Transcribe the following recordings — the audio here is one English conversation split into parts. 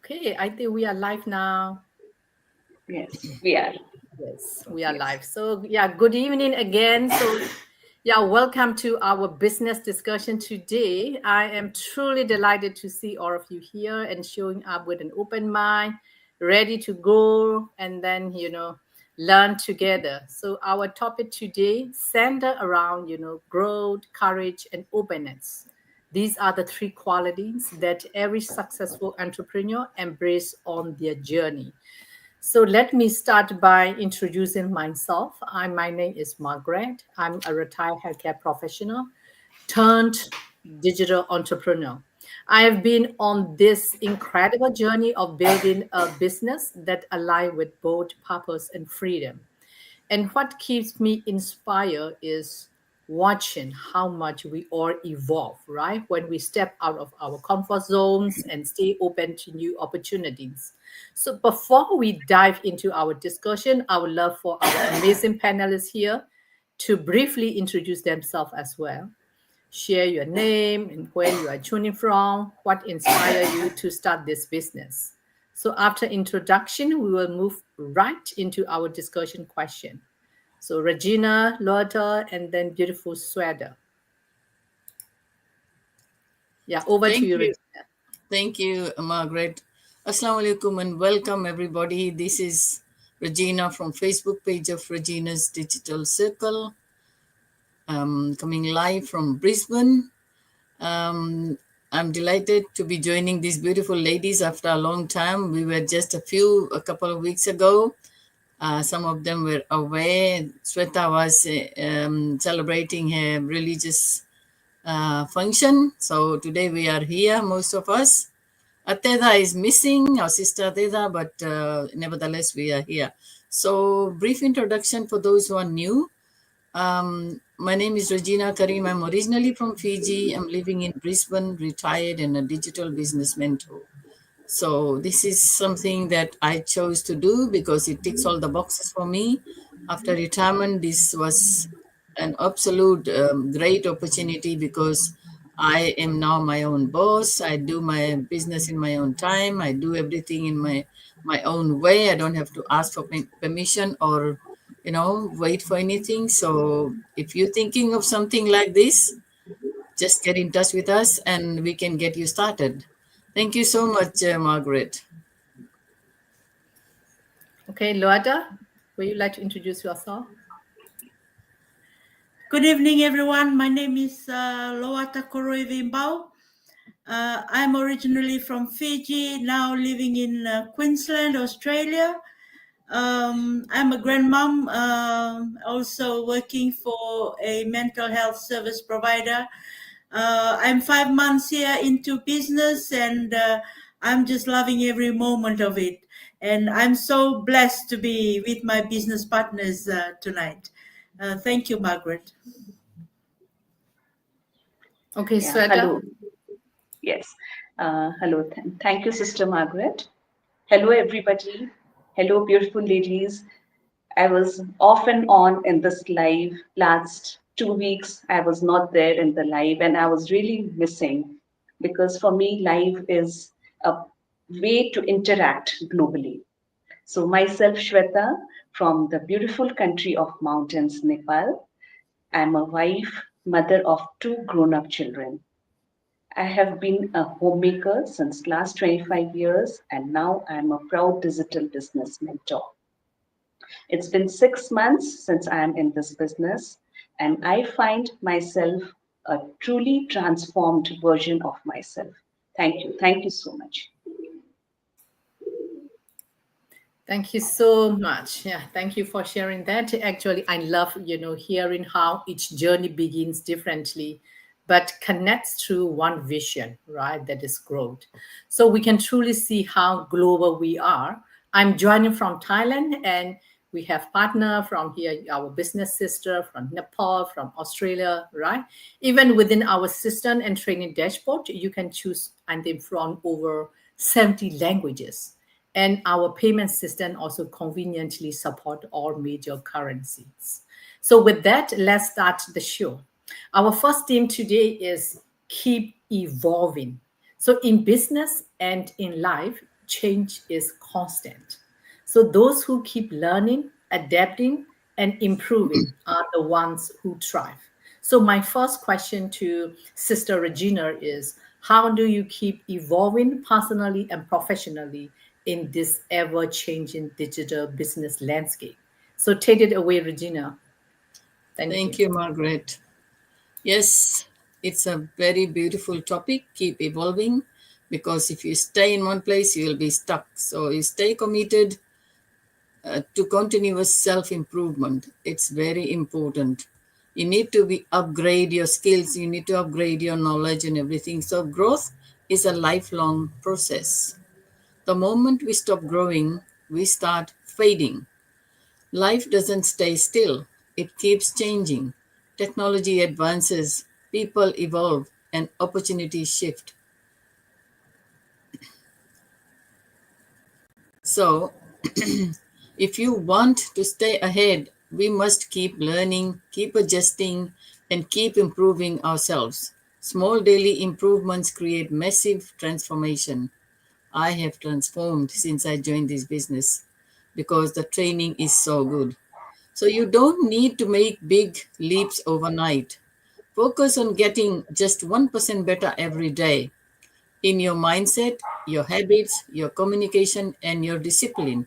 Okay, I think we are live now. Yes, we are. Yes, we are Yes. live. So, yeah, good evening again. So, yeah, welcome to our business discussion today. I am truly delighted to see all of you here and showing up with an open mind, ready to go and then, learn together. So, our topic today center around, growth, courage, and openness. These are the three qualities that every successful entrepreneur embrace on their journey. So let me start by introducing myself. My name is Margaret. I'm a retired healthcare professional turned digital entrepreneur. I have been on this incredible journey of building a business that aligns with both purpose and freedom. And what keeps me inspired is watching how much we all evolve, right? When we step out of our comfort zones and stay open to new opportunities. So before we dive into our discussion, I would love for our amazing panelists here to briefly introduce themselves as well. Share your name and where you are tuning from, what inspired you to start this business. So after introduction, we will move right into our discussion question. So Regina, Lotta, and then beautiful sweater. Yeah, over to Thank you, you. Regina. Thank you, Margaret. Assalamu alaikum and welcome everybody. This is Regina from Facebook page of Regina's Digital Circle, coming live from Brisbane. Um, I'm delighted to be joining these beautiful ladies after a long time. We were just a couple of weeks ago. Some of them were away. Sweta was celebrating her religious function. So today we are here, most of us. Ateda is missing, our sister Ateda, but nevertheless we are here. So brief introduction for those who are new. My name is Regina Karim. I'm originally from Fiji. I'm living in Brisbane, retired and a digital business mentor. So this is something that I chose to do because it ticks all the boxes for me. After retirement, this was an absolute great opportunity because I am now my own boss. I do my business in my own time. I do everything in my own way. I don't have to ask for permission or wait for anything. So if you're thinking of something like this, just get in touch with us and we can get you started. Thank you so much, Margaret. Okay, Loada, would you like to introduce yourself? Good evening, everyone. My name is Loata Koroi Vimbau. I'm originally from Fiji, now living in Queensland, Australia. I'm a grandmom, also working for a mental health service provider. I'm 5 months here into business and I'm just loving every moment of it. And I'm so blessed to be with my business partners tonight. Thank you, Margaret. Okay, Yeah. sweater. Hello. Yes. Hello. Thank you, Sister Margaret. Hello, everybody. Hello, beautiful ladies. I was off and on in this live last 2 weeks. I was not there in the live, and I was really missing because for me, live is a way to interact globally. So, myself, Shweta, from the beautiful country of mountains, Nepal. I'm a wife, mother of two grown up children. I have been a homemaker since last 25 years and now I'm a proud digital business mentor. It's been 6 months since I am in this business and I find myself a truly transformed version of myself. Thank you. Thank you so much. Thank you so much. Yeah, thank you for sharing that. Actually, I love, hearing how each journey begins differently, but connects through one vision, right? That is growth. So we can truly see how global we are. I'm joining from Thailand and we have partner from here, our business sister from Nepal, from Australia, right? Even within our system and training dashboard, you can choose and then from over 70 languages and our payment system also conveniently support all major currencies. So with that, let's start the show. Our first theme today is keep evolving. So in business and in life, change is constant. So those who keep learning, adapting, and improving are the ones who thrive. So my first question to Sister Regina is, how do you keep evolving personally and professionally in this ever-changing digital business landscape? So take it away, Regina. Thank you. Thank you, Margaret. Yes, it's a very beautiful topic. Keep evolving, because if you stay in one place, you will be stuck. So you stay committed to continuous self improvement. It's very important. You need to be upgrade your skills. You need to upgrade your knowledge and everything. So growth is a lifelong process. The moment we stop growing, we start fading. Life doesn't stay still, it keeps changing. Technology advances, people evolve, and opportunities shift. So, if you want to stay ahead, we must keep learning, keep adjusting, and keep improving ourselves. Small daily improvements create massive transformation. I have transformed since I joined this business because the training is so good. So you don't need to make big leaps overnight. Focus on getting just 1% better every day in your mindset, your habits, your communication, and your discipline.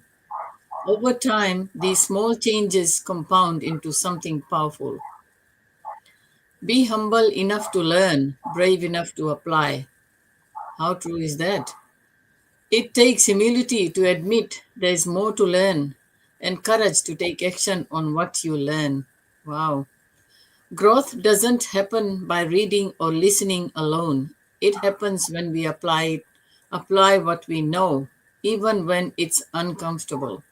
Over time, these small changes compound into something powerful. Be humble enough to learn, brave enough to apply. How true is that? It takes humility to admit there's more to learn and courage to take action on what you learn. Wow. Growth doesn't happen by reading or listening alone. It happens when we apply what we know, even when it's uncomfortable.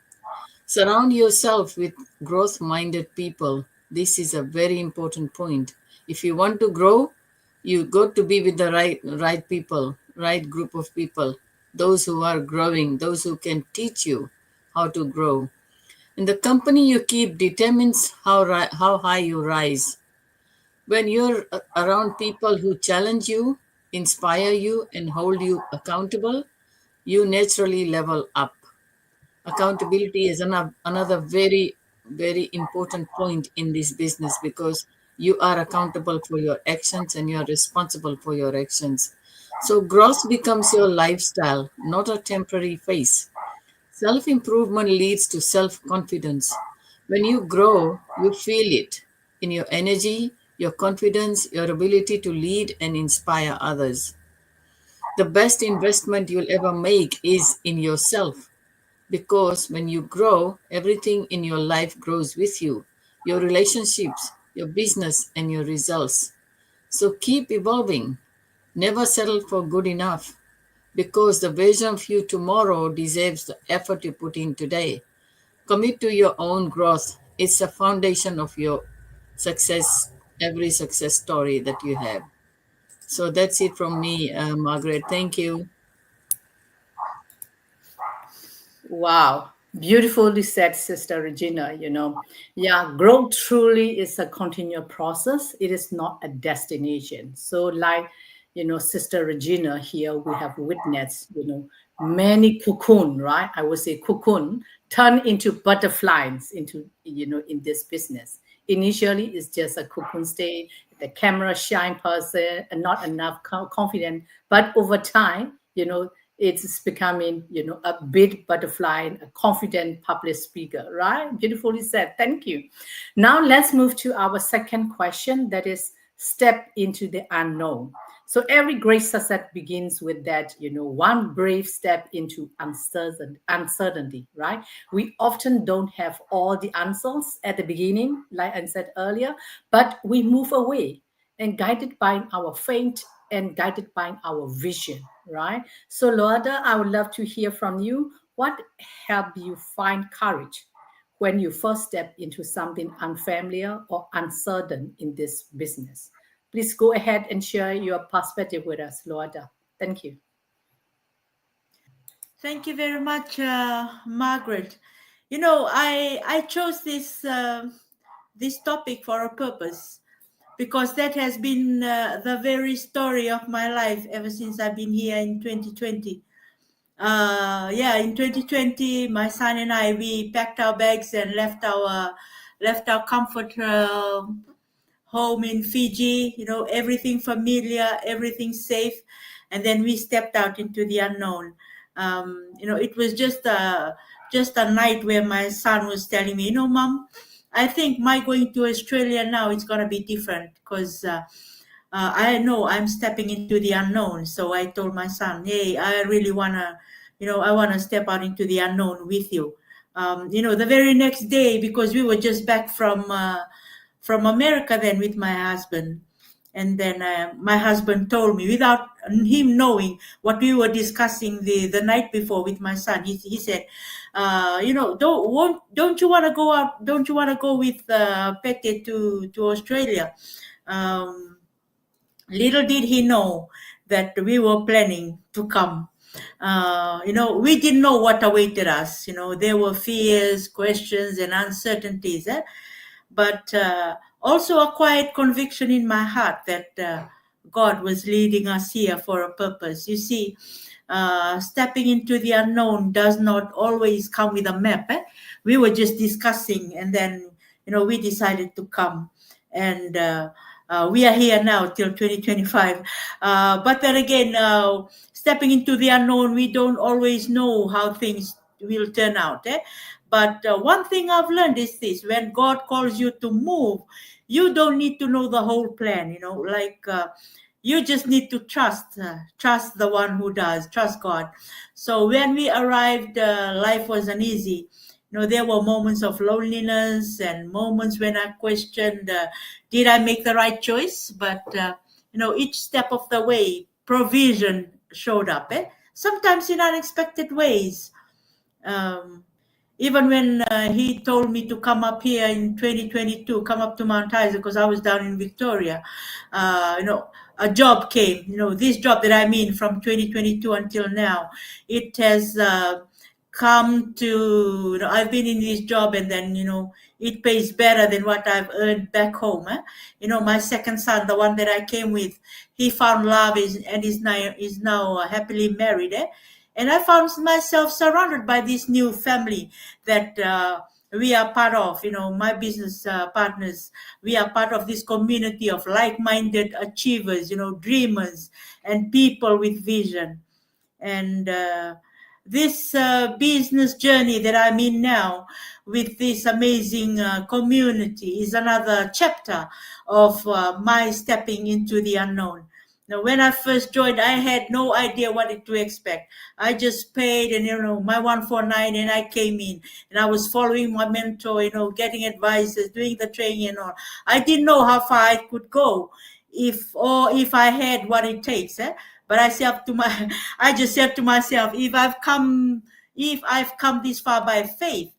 Surround yourself with growth minded people. This is a very important point. If you want to grow, you got to be with the right people, right group of people, those who are growing, those who can teach you how to grow. And the company you keep determines how high you rise. When you're around people who challenge you, inspire you, and hold you accountable, you naturally level up. Accountability is another very, very important point in this business, because you are accountable for your actions and you're responsible for your actions. So, growth becomes your lifestyle, not a temporary phase. Self improvement leads to self confidence. When you grow, you feel it in your energy, your confidence, your ability to lead and inspire others. The best investment you'll ever make is in yourself, because when you grow, everything in your life grows with you, your relationships, your business, and your results. So keep evolving. Never settle for good enough, because the version of you tomorrow deserves the effort you put in today. Commit to your own growth. It's the foundation of your success, every success story that you have. So that's it from me, Margaret. Thank you. Wow, beautifully said, Sister Regina. Yeah, growth truly is a continual process. It is not a destination. So, like, Sister Regina here, we have witnessed, many cocoon, right? I would say cocoon turn into butterflies in this business. Initially, it's just a cocoon state, the camera shy person, and not enough confident. But over time, it's becoming, a big butterfly, a confident public speaker, right? Beautifully said. Thank you. Now let's move to our second question, that is step into the unknown. So every great success begins with that, one brave step into uncertainty, right? We often don't have all the answers at the beginning, like I said earlier, but we move away and guided by our faith and guided by our vision, right? So, Loada, I would love to hear from you. What helped you find courage when you first step into something unfamiliar or uncertain in this business? Please go ahead and share your perspective with us, Loada. Thank you. Thank you very much, Margaret. I chose this topic for a purpose, because that has been the very story of my life ever since I've been here in 2020. Yeah, in 2020, my son and I, we packed our bags and left our comfort home in Fiji, everything familiar, everything safe. And then we stepped out into the unknown. It was just a night where my son was telling me, Mom, I think my going to Australia now is going to be different because I know I'm stepping into the unknown. So I told my son, hey, I really want to, I want to step out into the unknown with you. The very next day, because we were just back from America then with my husband. And then my husband told me, without him knowing what we were discussing the night before with my son, he said, don't you want to go out? Don't you want to go with Pete to Australia? Um, Little did he know that we were planning to come. We didn't know what awaited us. There were fears, questions, and uncertainties. But also a quiet conviction in my heart that God was leading us here for a purpose. You see, stepping into the unknown does not always come with a map. We were just discussing, and then we decided to come, and we are here now till 2025. But then again, stepping into the unknown, we don't always know how things will turn out. But one thing I've learned is this: when God calls you to move, you don't need to know the whole plan. You just need to trust the one who does, trust God. So when we arrived, life wasn't easy. There were moments of loneliness and moments when I questioned, did I make the right choice? But each step of the way, provision showed up. Sometimes in unexpected ways. Um, Even when he told me to come up here in 2022, come up to Mount Isa because I was down in Victoria, a job came. This job that I'm in from 2022 until now, it has come to, I've been in this job and then, it pays better than what I've earned back home. My second son, the one that I came with, he found love and is now happily married. And I found myself surrounded by this new family that we are part of. My business partners, we are part of this community of like-minded achievers, dreamers, and people with vision. And this business journey that I'm in now with this amazing community is another chapter of my stepping into the unknown. Now, when I first joined, I had no idea what to expect. I just paid and, my 149 and I came in and I was following my mentor, getting advices, doing the training and all. I didn't know how far I could go if I had what it takes. But I just said to myself, if I've come this far by faith,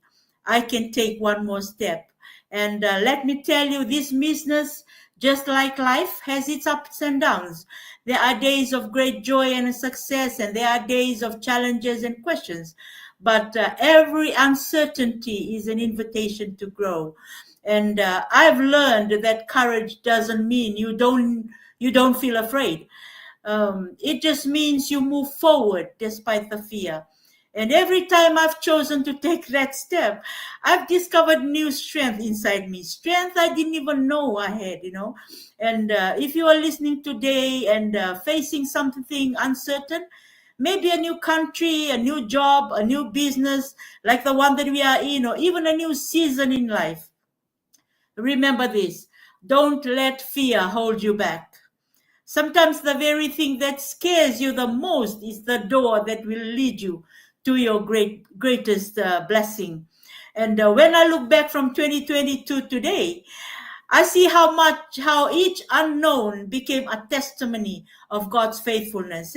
I can take one more step. And let me tell you, this business, just like life, has its ups and downs. There are days of great joy and success, and there are days of challenges and questions. But every uncertainty is an invitation to grow. And I've learned that courage doesn't mean you don't feel afraid. It just means you move forward despite the fear. And every time I've chosen to take that step, I've discovered new strength inside me, strength I didn't even know I had. And if you are listening today and facing something uncertain, maybe a new country, a new job, a new business like the one that we are in, or even a new season in life, remember this: don't let fear hold you back. Sometimes the very thing that scares you the most is the door that will lead you to your greatest blessing. And when I look back from 2020 to today, I see how each unknown became a testimony of God's faithfulness,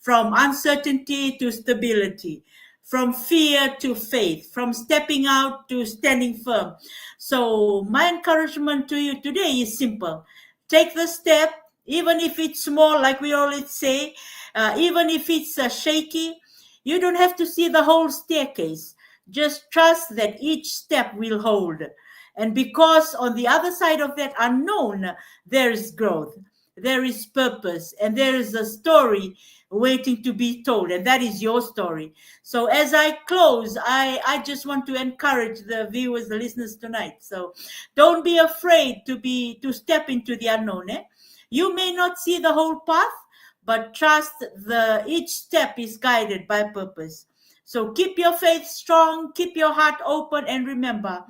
from uncertainty to stability, from fear to faith, from stepping out to standing firm. So my encouragement to you today is simple: take the step, even if it's small, like we always say, even if it's shaky. You don't have to see the whole staircase. Just trust that each step will hold. And because on the other side of that unknown, there is growth. there is purpose, and there is a story waiting to be told, and that is your story. So as I close, I just want to encourage the viewers, the listeners tonight. So don't be afraid to step into the unknown. You may not see the whole path, but trust the each step is guided by purpose. So keep your faith strong, keep your heart open, and remember,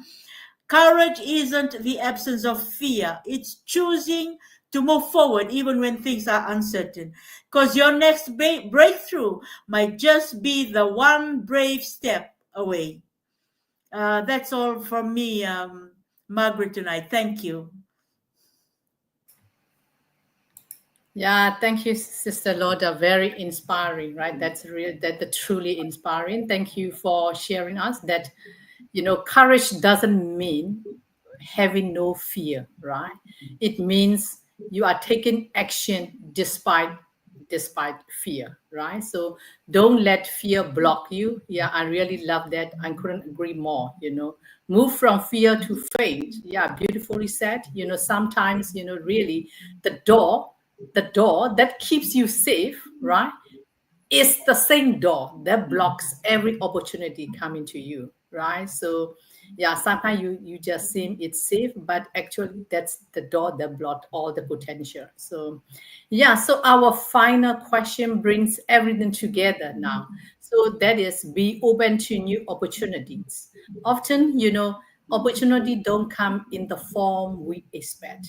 courage isn't the absence of fear, it's choosing to move forward even when things are uncertain. Because your next breakthrough might just be the one brave step away. That's all from me, Margaret, tonight. Thank you. Yeah, thank you, Sister Loda. Very inspiring, right? That's real. That truly inspiring. Thank you for sharing us that. Courage doesn't mean having no fear, right? It means you are taking action despite fear, right? So don't let fear block you. Yeah, I really love that. I couldn't agree more. Move from fear to faith. Yeah, beautifully said. Sometimes, really the door that keeps you safe, right? It's the same door that blocks every opportunity coming to you, right? So yeah, sometimes you just seem it's safe, but actually that's the door that blocked all the potential. So yeah, so our final question brings everything together now. So that is, be open to new opportunities. Often, opportunity don't come in the form we expect.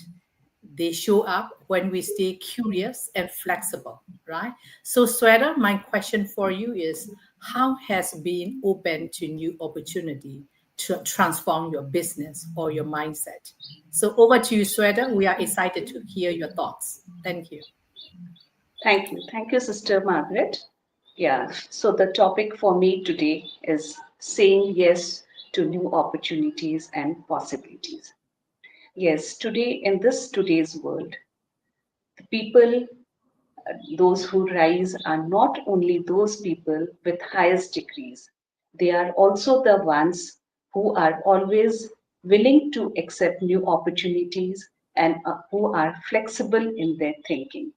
They show up when we stay curious and flexible, right? So, Sweta, my question for you is, how has being open to new opportunity to transform your business or your mindset? So, over to you, Sweta. We are excited to hear your thoughts. Thank you. Thank you. Thank you, Sister Margaret. Yeah, so the topic for me today is saying yes to new opportunities and possibilities. Yes, today in this today's world, the people, those who rise are not only those people with highest degrees, they are also the ones who are always willing to accept new opportunities and who are flexible in their thinking.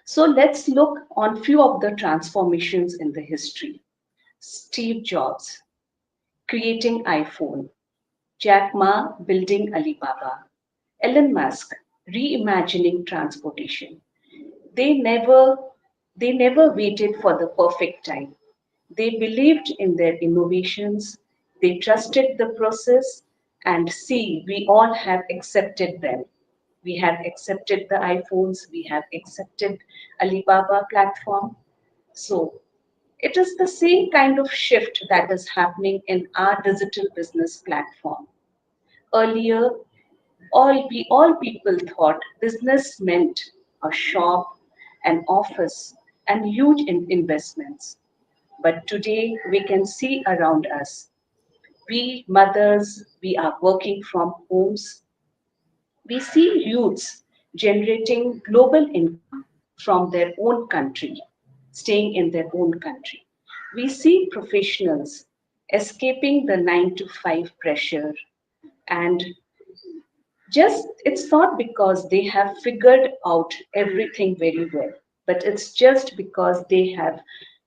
So let's look on few of the transformations in the history. Steve Jobs creating iPhone, Jack Ma building Alibaba, Elon Musk reimagining transportation. They never they never waited for the perfect time. They believed in their innovations, they trusted the process, and see, we all have accepted them. We have accepted the iPhones, we have accepted Alibaba platform. So it is the same kind of shift that is happening in our digital business platform. Earlier, all people thought business meant a shop, an office, and huge investments. But today we can see around us. We mothers, we are working from homes. We see youths generating global income from their own country, staying in their own country. We see professionals escaping the 9 to 5 pressure, and just it's not because they have figured out everything very well, but it's just because they have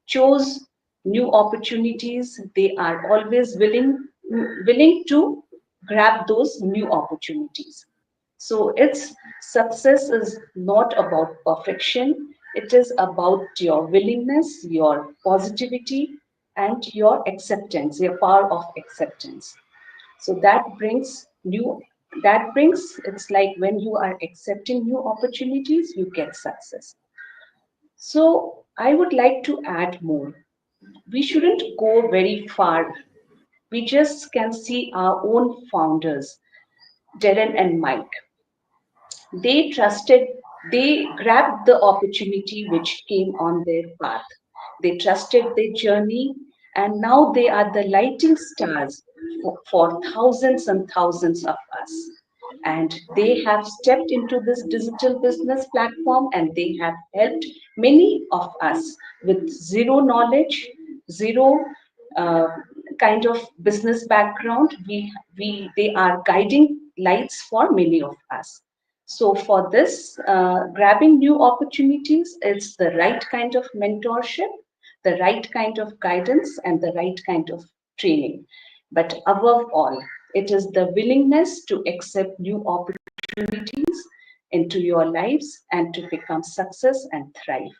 chose new opportunities. They are always willing to grab those new opportunities. So its success is not about perfection, it is about your willingness, your positivity, and your acceptance, your power of acceptance. So that brings it's like when you are accepting new opportunities, you get success. So I would like to add more. We shouldn't go very far. We just can see our own founders, Darren and Mike. They trusted, they grabbed the opportunity which came on their path. They trusted their journey, and now they are the lighting stars for thousands and thousands of us. And they have stepped into this digital business platform and they have helped many of us with zero knowledge, zero uh, kind of business background. They are guiding lights for many of us. So for this, grabbing new opportunities, it's the right kind of mentorship, the right kind of guidance, and the right kind of training. But above all, it is the willingness to accept new opportunities into your lives and to become success and thrive.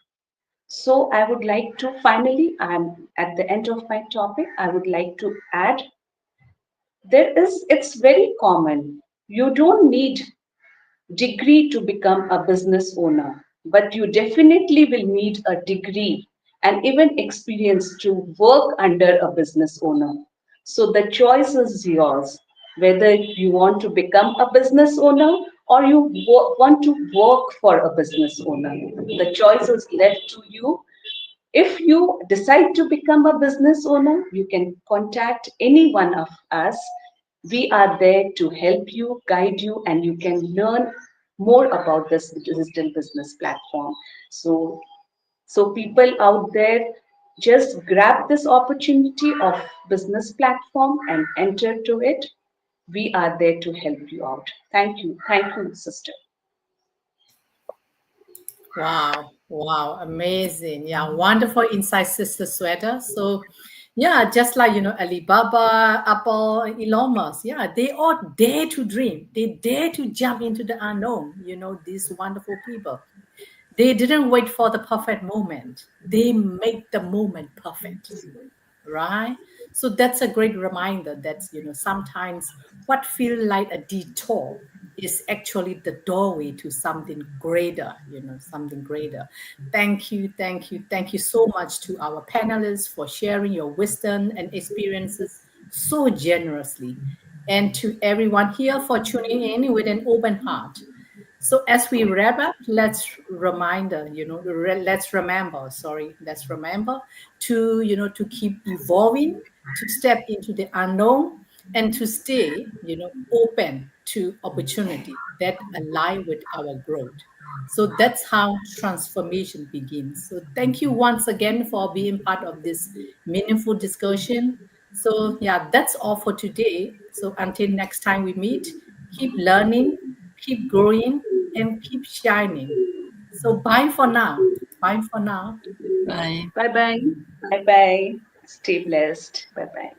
So I would like to finally, I'm at the end of my topic, I would like to add it's very common. You don't need degree to become a business owner, but you definitely will need a degree and even experience to work under a business owner. So the choice is yours whether you want to become a business owner or you want to work for a business owner. The choice is left to you. If you decide to become a business owner, you can contact any one of us. We are there to help you, guide you, and you can learn more about this digital business platform. So, so people out there, just grab this opportunity of business platform and enter to it. We are there to help you out. Thank you, sister. Wow, wow, amazing. Yeah, wonderful insight, Sister Sweater. So, yeah, just like, Alibaba, Apple, Elon Musk, yeah, they all dare to dream. They dare to jump into the unknown, these wonderful people. They didn't wait for the perfect moment. They make the moment perfect, right? So that's a great reminder that sometimes what feels like a detour is actually the doorway to something greater, something greater. Thank you so much to our panelists for sharing your wisdom and experiences so generously, and to everyone here for tuning in with an open heart. So as we wrap up, let's remember to, to keep evolving, to step into the unknown, and to stay, open to opportunity that align with our growth. So that's how transformation begins. So thank you once again for being part of this meaningful discussion. So yeah, that's all for today. So until next time we meet, keep learning, keep growing, and keep shining. So bye for now. Bye for now. Bye. Bye bye. Bye bye. Stay blessed. Bye bye.